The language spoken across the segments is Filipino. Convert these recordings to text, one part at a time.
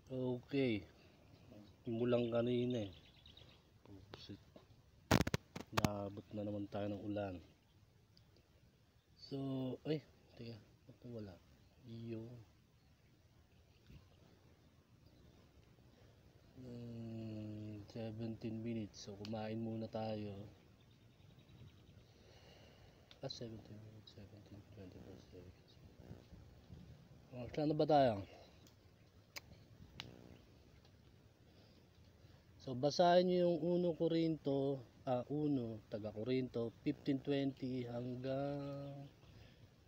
Okay, umulan kanina eh. Pusit. Naabot na naman tayo ng ulan. So, ay, teka, ba't wala? Iyo. 17 minutes. So, kumain muna tayo. 17 minutes, 17, 24 seconds. Saan na ba tayo? So, basahin nyo yung 1 Corinto, 1, taga Corinto, 15:20 hanggang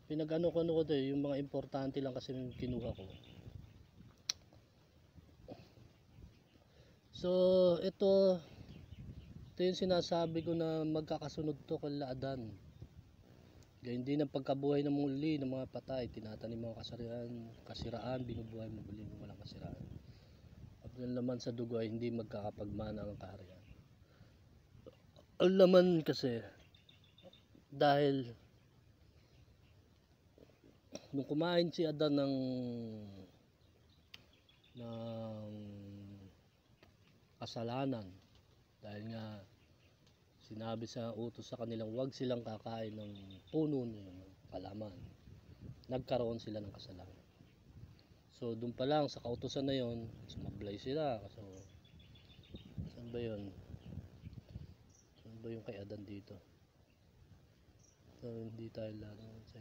pinag-ano-ano ko doon, yung mga importante lang kasi yung kinuha ko. So, ito yung sinasabi ko na magkakasunod to kay Adan. Gayun din ang pagkabuhay ng muli ng mga patay, tinatanim mo kasiraan, binubuhay mo muli ng walang kasiraan. At ang laman sa dugo ay hindi magkakapagmana ang kaharian. Ang laman kasi, dahil nung kumain si Adan ng kasalanan, dahil nga sinabi sa utos sa kanilang huwag silang kakain ng puno ng palaman, nagkaroon sila ng kasalanan. So doon pa lang sa kautusan na yon, sumablay sila. So saan ba yun? Saan ba yung kay Adan dito? So hindi tayo lang sa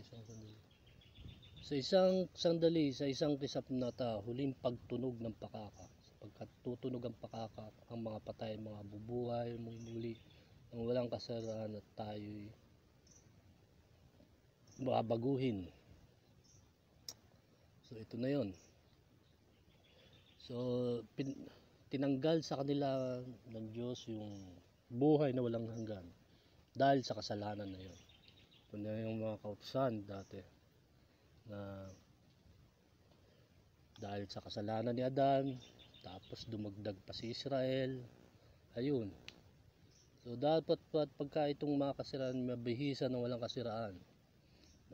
isang sandali. Sa isang kisap na huling pagtunog ng pakaka, sapagkat tutunog ang pakaka, ang mga patay, mga bubuhay muli ng walang kasiraan at tayo'y babaguhin. So ito na yon. So tinanggal sa kanila ng Diyos yung buhay na walang hanggan dahil sa kasalanan na yon. Ito na yung mga kautusan dati na dahil sa kasalanan ni Adan, tapos dumagdag pa si Israel. Ayun. So dapat pagka itong mga kasiraan mabihisan ng walang kasiraan,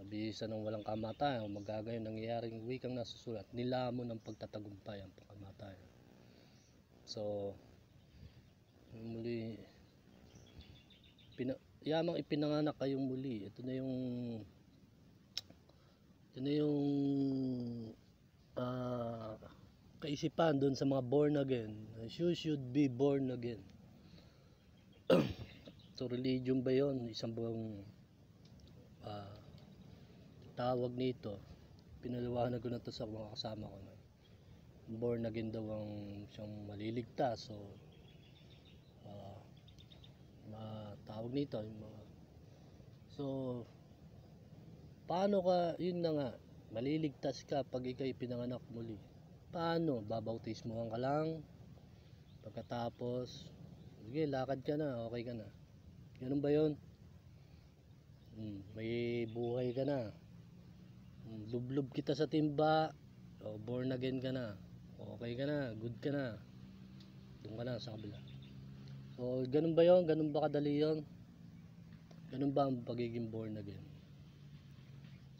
mabihisan ng walang kamatayan, o magagayon nangyayaring wikang nasusulat, nilamon ng pagtatagumpay ang kamatayan. So muli yamang ipinanganak kayong muli. Ito na yung kaisipan doon sa mga born again. You should be born again. So religion ba yon? Isang buong tawag nito. Pinaliwanag ko na to sa mga kasama ko na born again daw ang siyang maliligtas. So tawag nito yung mga, so paano ka, yun na nga, maliligtas ka pag ikay pinanganak muli. Paano? Babautismohan ka lang, pagkatapos sige, lakad ka na, okay ka na. Ganun ba yun? May buhay ka na, lublob kita sa timba, o born again ka na, okay ka na, good ka na, doon ka na sa kabila. So ganun ba yun? Ganun ba kadali yun? Ganun ba ang pagiging born again?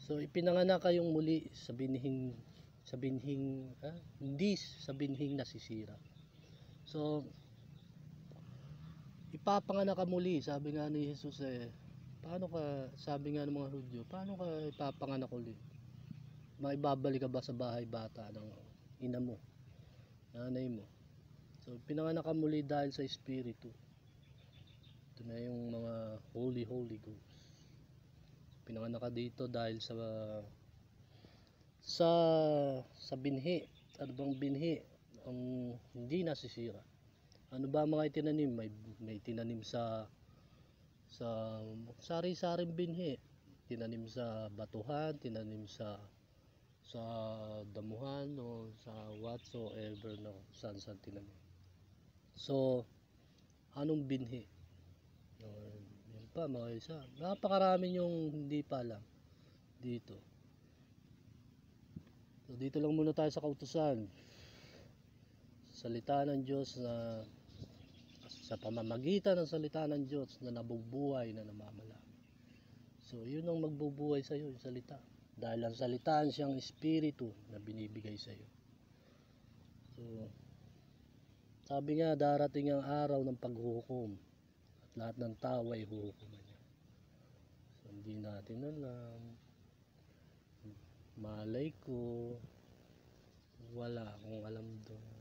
So ipinanganak kayong muli sa binhing hindi sa binhing nasisira. So ipapanganak ka muli, sabi nga ni Jesus paano ka, sabi nga ng mga Hudyo, paano ka ipapanganak ulit? Maibabalik ka ba sa bahay bata ng ina mo, nanay mo? So pinanganak ka muli dahil sa Espiritu. Ito na yung mga Holy Ghost. Pinanganak ka dito dahil sa binhi. Ano bang binhi? Ang hindi nasisira. Ano ba mga itinanim? May tinanim sa sari-saring binhi. Tinanim sa batuhan, tinanim sa damuhan, o sa whatsoever na saan tinanim. So anong binhi? Yun pa mga isa, napakarami yung hindi pa alam dito. So dito lang muna tayo sa kautusan, salita ng Diyos, na sa pamamagitan ng salita ng Diyos na nabubuhay, na namamala. So yun ang magbubuhay sa iyo, yung salita, dahil ang salitaan siyang espiritu na binibigay sa iyo. So Sabi nga, darating ang araw ng paghukom at lahat ng tao ay huhukuman niya. So, hindi natin alam. Malay ko, wala akong alam doon.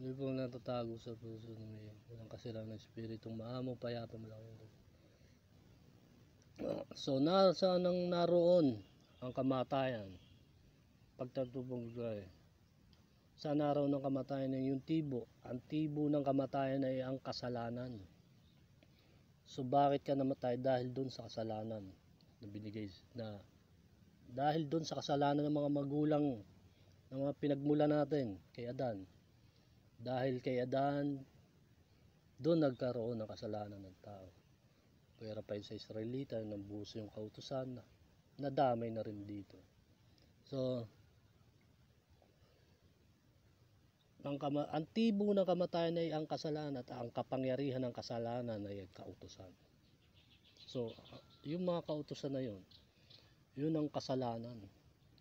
Hindi po natatago sa puso ng may walang kasirang ng espiritong maamo payato malaking doon. So, saan ang naroon ang kamatayan? Pagtatubong ko saan naroon ng kamatayan ay yung tibo. Ang tibo ng kamatayan ay ang kasalanan. So, bakit ka namatay? Dahil doon sa kasalanan na binigay na dahil doon sa kasalanan ng mga magulang ng mga pinagmula natin kay Adan. Dahil kay Adan, doon nagkaroon ng kasalanan ng tao. Pero pa sa Israelita, nabuso yung kautusan na nadamay na rin dito. So, ang tibo ng kamatayan ay ang kasalanan at ang kapangyarihan ng kasalanan ay kautusan. So, yung mga kautusan na yun ang kasalanan.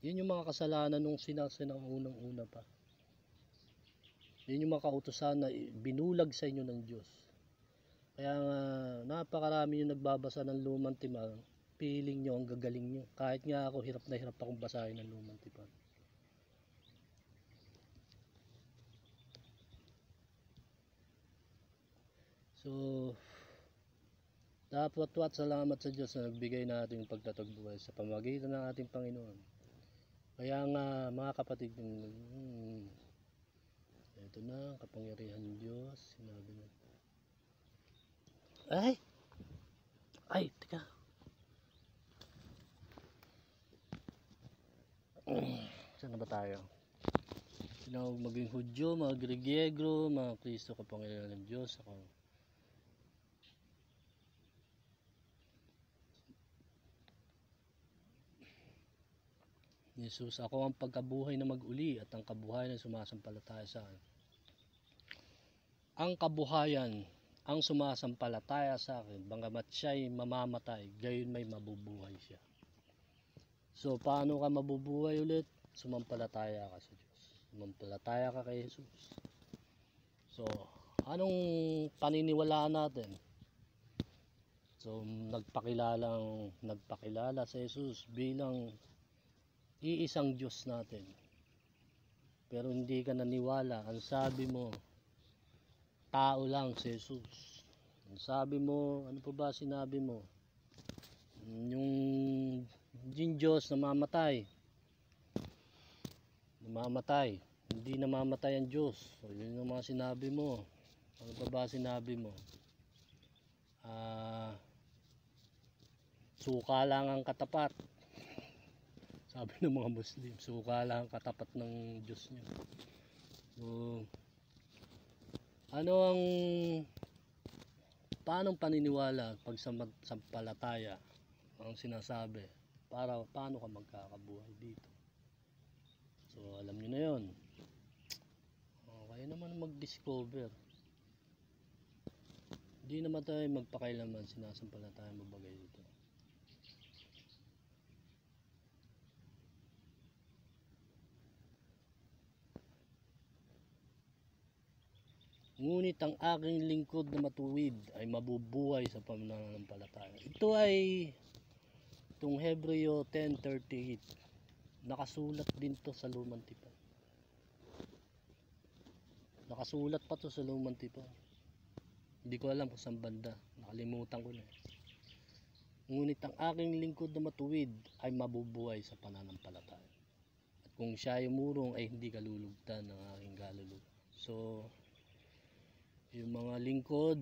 Yun yung mga kasalanan nung unang-una pa. Yun yung mga kautusan na binulag sa inyo ng Diyos. Kaya nga, napakarami yung nagbabasa ng Lumang Tipan. Feeling nyo, ang gagaling nyo. Kahit nga ako, hirap na hirap akong basahin ng Lumang Tipan. So, dapat salamat sa Diyos na nagbigay natin pagtatagbuhay sa pamamagitan ng ating Panginoon. Kaya nga, mga kapatid, ito na, kapangyarihan ng Diyos, sinabi na. Ay, teka. Saan na ba tayo? Sinawag maging Hudyo, mga Griegyegro, mga Kristo, kapangyarihan ng Diyos. Ako. Jesus, ako ang pagkabuhay na mag-uli at ang kabuhayan na sumasampalataya sa akin. Ang kabuhayan ang sumasampalataya sa akin, bagamat siya'y mamamatay, gayon may mabubuhay siya. So, paano ka mabubuhay ulit? Sumampalataya ka sa Diyos. Sumampalataya ka kay Jesus. So, anong paniniwalaan natin? So, nagpakilala sa Jesus bilang iisang Diyos natin. Pero hindi ka naniwala. Ang sabi mo, tao lang si Jesus. Ang sabi mo, ano pa ba sinabi mo? Yung Diyos namamatay. Hindi namamatay ang Diyos. So, yun yung mga sinabi mo. Ano pa ba sinabi mo? Suka lang ang katapat. Sabi ng mga Muslim, suka lang ang katapat ng Diyos niyo. So, paanong paniniwala pag sampalataya ang sinasabi para paano ka magkakabuhay dito? So, alam niyo na yun. Kayo naman mag-discover. Hindi naman tayo magpakailaman sinasampalataya mo bagay dito. Ngunit ang aking lingkod na matuwid ay mabubuhay sa pananampalataya. Ito ay itong Hebreo 10:38. Nakasulat din to sa Lumang Tipan. Nakasulat pa to sa Lumang Tipan. Hindi ko alam kung saan banda. Nakalimutan ko na. Ngunit ang aking lingkod na matuwid ay mabubuhay sa pananampalataya. At kung siya ay umurong ay hindi kalulugtan ng aking kaluluwa. So, yung mga lingkod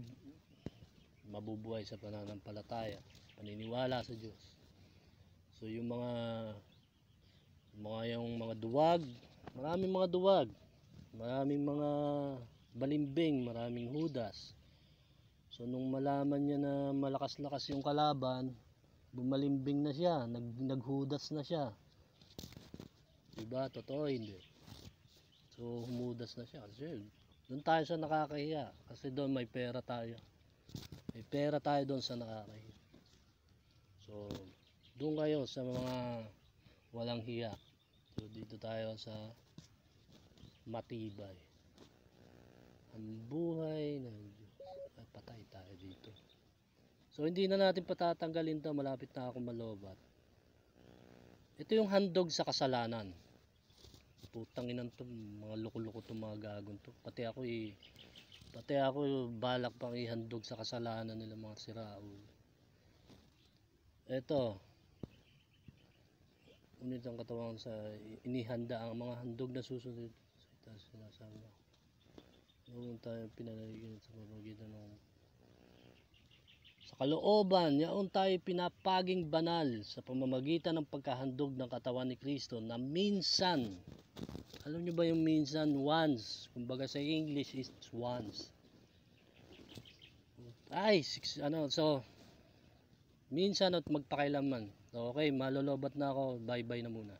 mabubuhay sa pananampalataya, paniniwala sa Diyos. So yung mga duwag, maraming mga duwag, maraming mga balimbing, maraming Judas. So nung malaman niya na malakas-lakas yung kalaban, bumalimbing na siya, naghudas na siya. Diba? Totoo hindi? So humudas na siya kasi doon tayo sa nakakahiya kasi doon may pera tayo. May pera tayo doon sa nakakahiya. So, doon kayo sa mga walang hiya. So, dito tayo sa matibay. ang buhay ng Diyos. Ay, patay tayo dito. So hindi na natin patatanggalin to, malapit na ako malobat. Ito yung handog sa kasalanan. Putang inan to, mga loko-loko to, mga gagong to. Pati ako balak pang ihandog sa kasalanan nila, mga siraulo. Ito, unit ang katawan sa inihanda ang mga handog na susunod sa itaas sinasabi. Noon tayo pinanaligyan sa pamamagitan ng sa kalooban, yaon tayo pinapaging banal sa pamamagitan ng pagkahandog ng katawan ni Kristo na minsan, alam nyo ba yung minsan? Once. Kumbaga sa English is once. Ay, so, minsan at magpakailanman. So, okay, malolobat na ako. Bye-bye na muna.